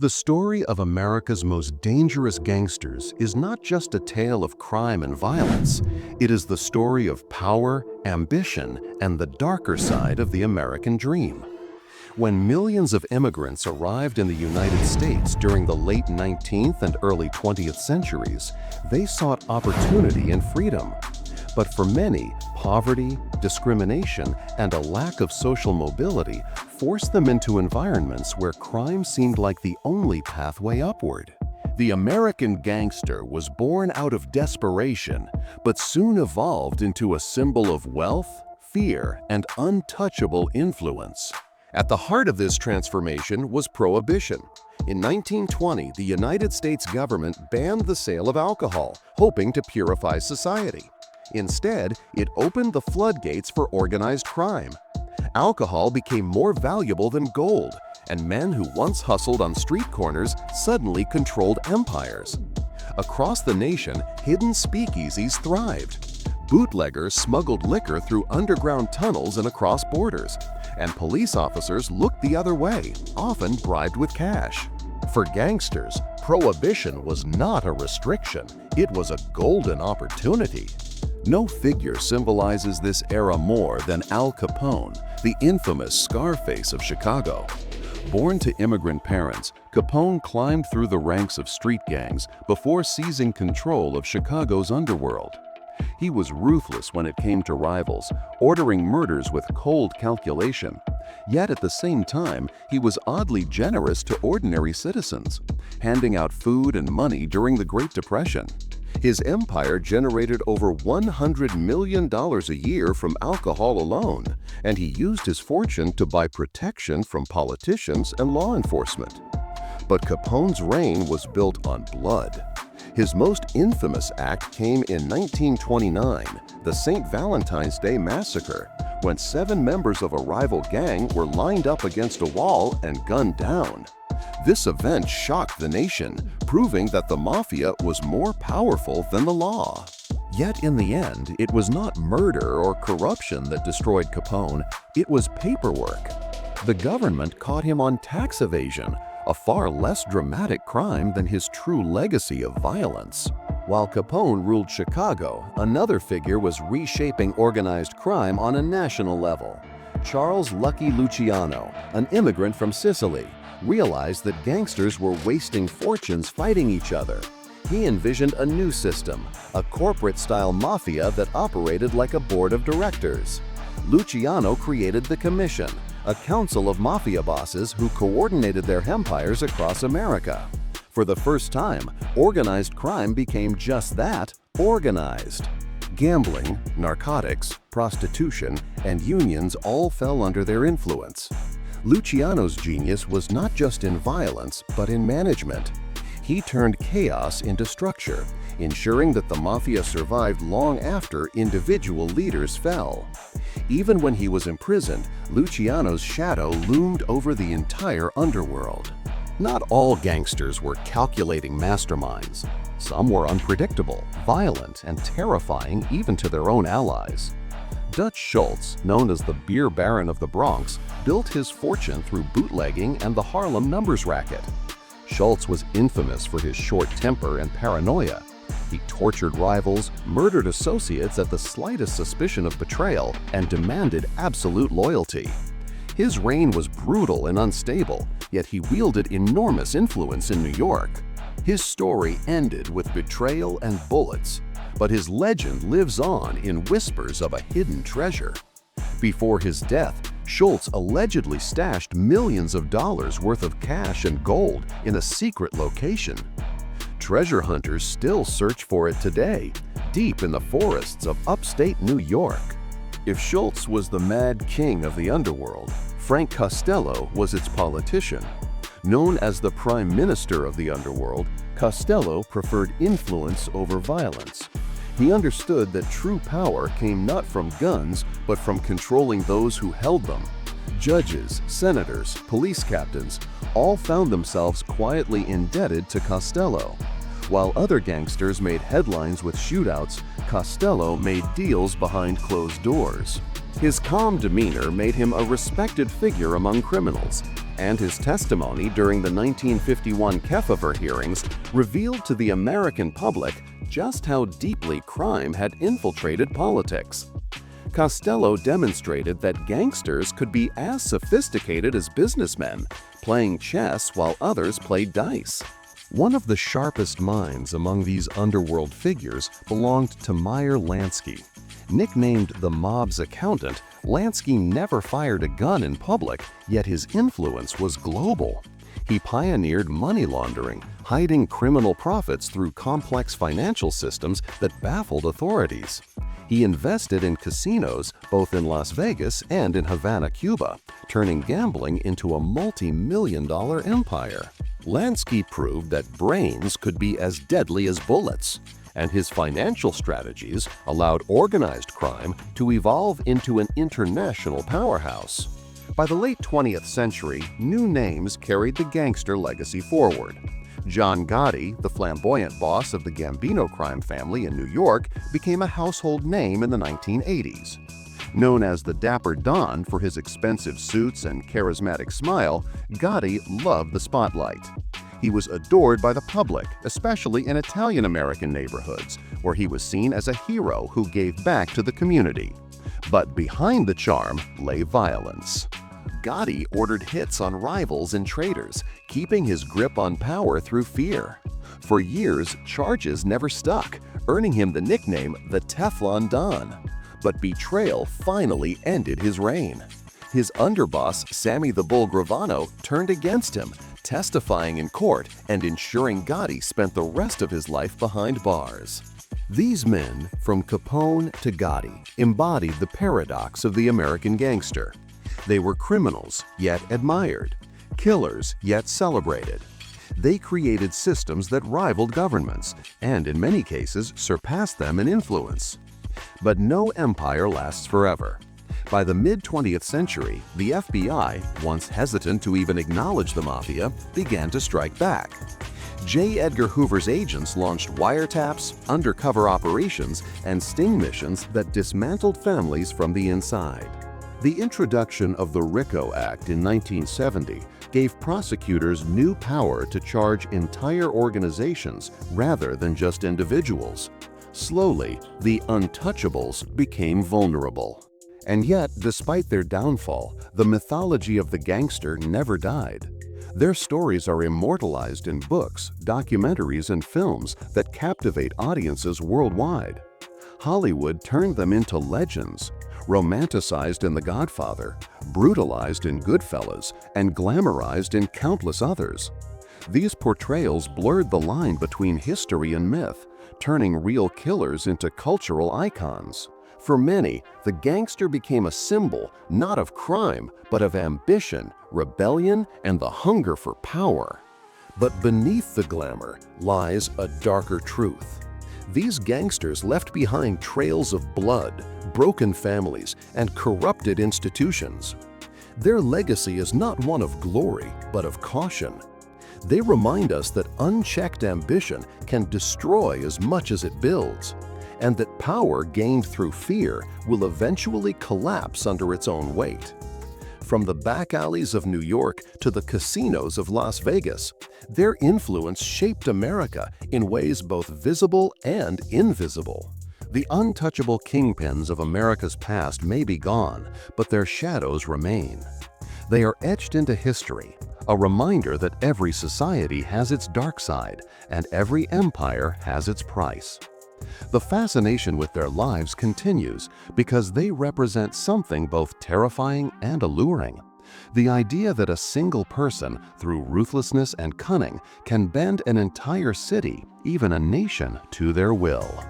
The story of America's most dangerous gangsters is not just a tale of crime and violence. It is the story of power, ambition, and the darker side of the American dream. When millions of immigrants arrived in the United States during the late 19th and early 20th centuries, they sought opportunity and freedom. But for many, poverty, discrimination, and a lack of social mobility forced them into environments where crime seemed like the only pathway upward. The American gangster was born out of desperation, but soon evolved into a symbol of wealth, fear, and untouchable influence. At the heart of this transformation was prohibition. In 1920, the United States government banned the sale of alcohol, hoping to purify society. Instead, it opened the floodgates for organized crime. Alcohol became more valuable than gold, and men who once hustled on street corners suddenly controlled empires. Across the nation, hidden speakeasies thrived. Bootleggers smuggled liquor through underground tunnels and across borders, and police officers looked the other way, often bribed with cash. For gangsters, prohibition was not a restriction, it was a golden opportunity. No figure symbolizes this era more than Al Capone, the infamous Scarface of Chicago. Born to immigrant parents, Capone climbed through the ranks of street gangs before seizing control of Chicago's underworld. He was ruthless when it came to rivals, ordering murders with cold calculation. Yet at the same time, he was oddly generous to ordinary citizens, handing out food and money during the Great Depression. His empire generated over $100 million a year from alcohol alone, and he used his fortune to buy protection from politicians and law enforcement. But Capone's reign was built on blood. His most infamous act came in 1929, the St. Valentine's Day Massacre, when 7 members of a rival gang were lined up against a wall and gunned down. This event shocked the nation, proving that the mafia was more powerful than the law. Yet in the end, it was not murder or corruption that destroyed Capone, it was paperwork. The government caught him on tax evasion, a far less dramatic crime than his true legacy of violence. While Capone ruled Chicago, another figure was reshaping organized crime on a national level. Charles "Lucky" Luciano, an immigrant from Sicily, realized that gangsters were wasting fortunes fighting each other. He envisioned a new system, a corporate-style mafia that operated like a board of directors. Luciano created the Commission, a council of mafia bosses who coordinated their empires across America. For the first time, organized crime became just that, organized. Gambling, narcotics, prostitution, and unions all fell under their influence. Luciano's genius was not just in violence, but in management. He turned chaos into structure, ensuring that the mafia survived long after individual leaders fell. Even when he was imprisoned, Luciano's shadow loomed over the entire underworld. Not all gangsters were calculating masterminds. Some were unpredictable, violent, and terrifying even to their own allies. Dutch Schultz, known as the Beer Baron of the Bronx, built his fortune through bootlegging and the Harlem numbers racket. Schultz was infamous for his short temper and paranoia. He tortured rivals, murdered associates at the slightest suspicion of betrayal, and demanded absolute loyalty. His reign was brutal and unstable, yet he wielded enormous influence in New York. His story ended with betrayal and bullets, but his legend lives on in whispers of a hidden treasure. Before his death, Schultz allegedly stashed millions of dollars worth of cash and gold in a secret location. Treasure hunters still search for it today, deep in the forests of upstate New York. If Schultz was the mad king of the underworld, Frank Costello was its politician. Known as the Prime Minister of the underworld, Costello preferred influence over violence. He understood that true power came not from guns, but from controlling those who held them. Judges, senators, police captains all found themselves quietly indebted to Costello. While other gangsters made headlines with shootouts, Costello made deals behind closed doors. His calm demeanor made him a respected figure among criminals, and his testimony during the 1951 Kefauver hearings revealed to the American public just how deeply crime had infiltrated politics. Costello demonstrated that gangsters could be as sophisticated as businessmen, playing chess while others played dice. One of the sharpest minds among these underworld figures belonged to Meyer Lansky. Nicknamed the mob's accountant, Lansky never fired a gun in public, yet his influence was global. He pioneered money laundering, hiding criminal profits through complex financial systems that baffled authorities. He invested in casinos both in Las Vegas and in Havana, Cuba, turning gambling into a multi-million-dollar empire. Lansky proved that brains could be as deadly as bullets, and his financial strategies allowed organized crime to evolve into an international powerhouse. By the late 20th century, new names carried the gangster legacy forward. John Gotti, the flamboyant boss of the Gambino crime family in New York, became a household name in the 1980s. Known as the Dapper Don for his expensive suits and charismatic smile, Gotti loved the spotlight. He was adored by the public, especially in Italian-American neighborhoods, where he was seen as a hero who gave back to the community. But behind the charm lay violence. Gotti ordered hits on rivals and traitors, keeping his grip on power through fear. For years, charges never stuck, earning him the nickname the Teflon Don. But betrayal finally ended his reign. His underboss, Sammy the Bull Gravano, turned against him, testifying in court and ensuring Gotti spent the rest of his life behind bars. These men, from Capone to Gotti, embodied the paradox of the American gangster. They were criminals, yet admired, killers, yet celebrated. They created systems that rivaled governments, and in many cases surpassed them in influence. But no empire lasts forever. By the mid-20th century, the FBI, once hesitant to even acknowledge the mafia, began to strike back. J. Edgar Hoover's agents launched wiretaps, undercover operations, and sting missions that dismantled families from the inside. The introduction of the RICO Act in 1970 gave prosecutors new power to charge entire organizations rather than just individuals. Slowly, the untouchables became vulnerable. And yet, despite their downfall, the mythology of the gangster never died. Their stories are immortalized in books, documentaries, and films that captivate audiences worldwide. Hollywood turned them into legends, romanticized in The Godfather, brutalized in Goodfellas, and glamorized in countless others. These portrayals blurred the line between history and myth, turning real killers into cultural icons. For many, the gangster became a symbol not of crime, but of ambition, rebellion, and the hunger for power. But beneath the glamour lies a darker truth. These gangsters left behind trails of blood, broken families, and corrupted institutions. Their legacy is not one of glory, but of caution. They remind us that unchecked ambition can destroy as much as it builds, and that power gained through fear will eventually collapse under its own weight. From the back alleys of New York to the casinos of Las Vegas, their influence shaped America in ways both visible and invisible. The untouchable kingpins of America's past may be gone, but their shadows remain. They are etched into history, a reminder that every society has its dark side and every empire has its price. The fascination with their lives continues because they represent something both terrifying and alluring. The idea that a single person, through ruthlessness and cunning, can bend an entire city, even a nation, to their will.